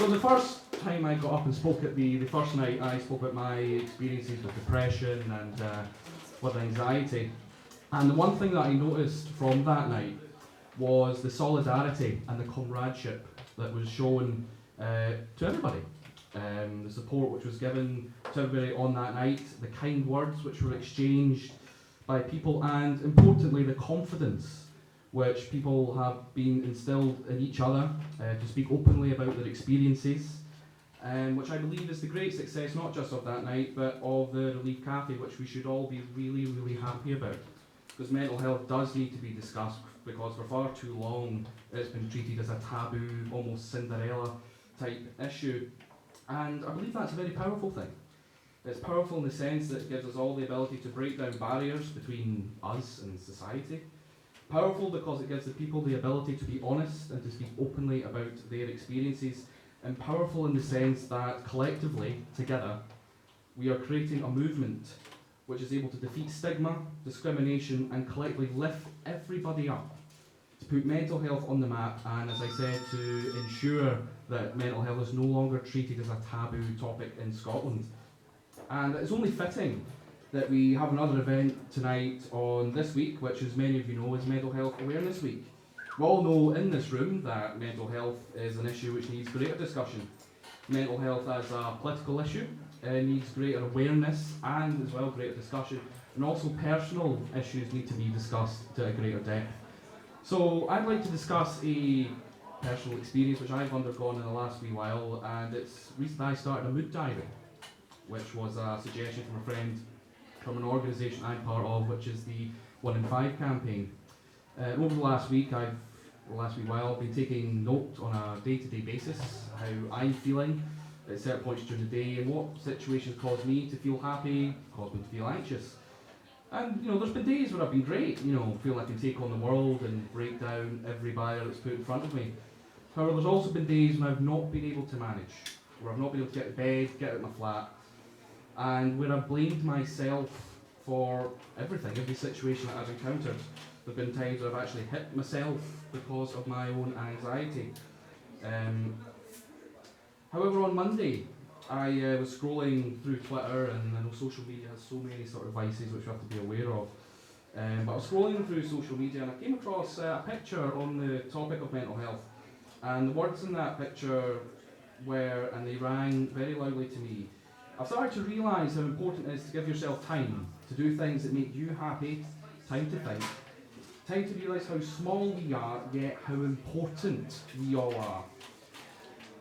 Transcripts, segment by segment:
So the first time I got up and spoke at the first night, I spoke about my experiences with depression and with anxiety. And the one thing that I noticed from that night was the solidarity and the comradeship that was shown to everybody. The support which was given to everybody on that night, the kind words which were exchanged by people, and importantly the confidence which people have been instilled in each other to speak openly about their experiences, which I believe is the great success not just of that night but of the RELiEF Cafe, which we should all be really, really happy about. Because mental health does need to be discussed, because for far too long it's been treated as a taboo, almost Cinderella type issue. And I believe that's a very powerful thing. It's powerful in the sense that it gives us all the ability to break down barriers between us and society. Powerful because it gives the people the ability to be honest and to speak openly about their experiences. And powerful in the sense that collectively, together, we are creating a movement which is able to defeat stigma, discrimination, and collectively lift everybody up, to put mental health on the map, and as I said, to ensure that mental health is no longer treated as a taboo topic in Scotland. And it's only fitting that we have another event tonight on this week, which, as many of you know, is Mental Health Awareness Week. We all know in this room that mental health is an issue which needs greater discussion. Mental health as a political issue needs greater awareness and as well greater discussion, and also personal issues need to be discussed to a greater depth. So I'd like to discuss a personal experience which I've undergone in the last wee while, and it's recently I started a mood diary, which was a suggestion from a friend from an organisation I'm part of, which is the 1 in 5 campaign. Over the last wee while, I've been taking note on a day-to-day basis how I'm feeling at certain points during the day and what situations cause me to feel happy, cause me to feel anxious. And there's been days where I've been great, feel I can take on the world and break down every barrier that's put in front of me. However, there's also been days when I've not been able to manage, where I've not been able to get to bed, get out of my flat, and where I've blamed myself for everything, every situation that I've encountered. There have been times where I've actually hit myself because of my own anxiety. However, on Monday, I was scrolling through Twitter, and I know social media has so many sort of vices which we have to be aware of. But I was scrolling through social media and I came across a picture on the topic of mental health. And the words in that picture were, and they rang very loudly to me, I've started to realise how important it is to give yourself time to do things that make you happy, time to think, time to realise how small we are, yet how important we all are.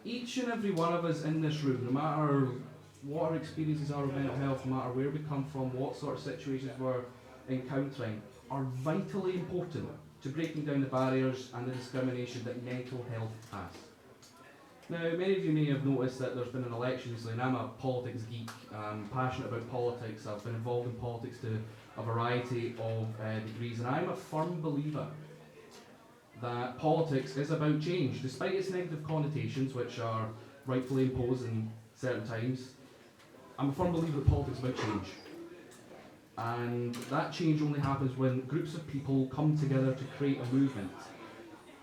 Each and every one of us in this room, no matter what our experiences are with mental health, no matter where we come from, what sort of situations we're encountering, are vitally important to breaking down the barriers and the discrimination that mental health has. Now, many of you may have noticed that there's been an election recently, and I'm a politics geek. I'm passionate about politics. I've been involved in politics to a variety of degrees, and I'm a firm believer that politics is about change. Despite its negative connotations, which are rightfully imposed in certain times, I'm a firm believer that politics is about change. And that change only happens when groups of people come together to create a movement.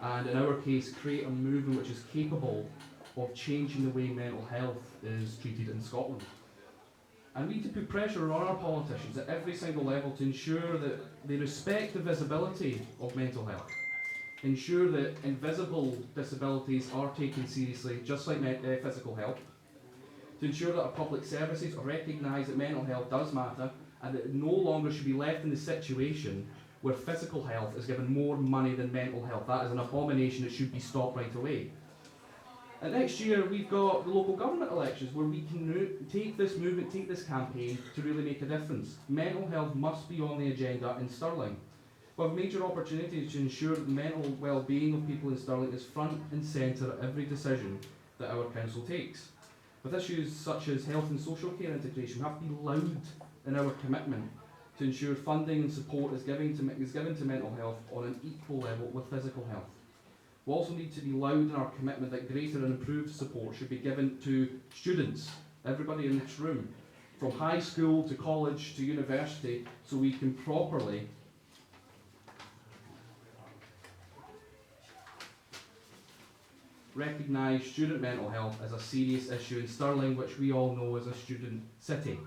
And in our case, create a movement which is capable of changing the way mental health is treated in Scotland. And we need to put pressure on our politicians at every single level to ensure that they respect the visibility of mental health, ensure that invisible disabilities are taken seriously, just like physical health, to ensure that our public services recognise that mental health does matter and that it no longer should be left in the situation where physical health is given more money than mental health. That is an abomination that should be stopped right away. And next year we've got the local government elections where we can take this movement, take this campaign to really make a difference. Mental health must be on the agenda in Stirling. We have major opportunities to ensure that the mental well-being of people in Stirling is front and centre at every decision that our council takes. With issues such as health and social care integration, we have to be loud in our commitment to ensure funding and support is given to mental health on an equal level with physical health. We also need to be loud in our commitment that greater and improved support should be given to students, everybody in this room, from high school to college to university, so we can properly recognise student mental health as a serious issue in Stirling, which we all know is a student city.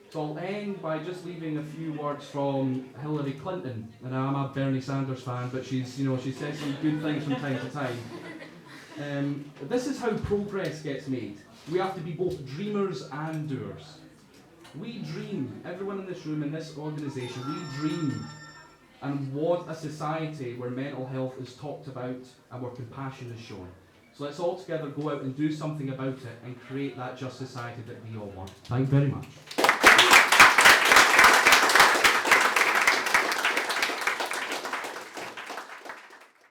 So I'll end by just leaving a few words from Hillary Clinton, and I'm a Bernie Sanders fan, but she says some good things from time to time. This is how progress gets made. We have to be both dreamers and doers. We dream, everyone in this room, in this organisation, we dream and want a society where mental health is talked about and where compassion is shown. So let's all together go out and do something about it and create that just society that we all want. Thank you very much.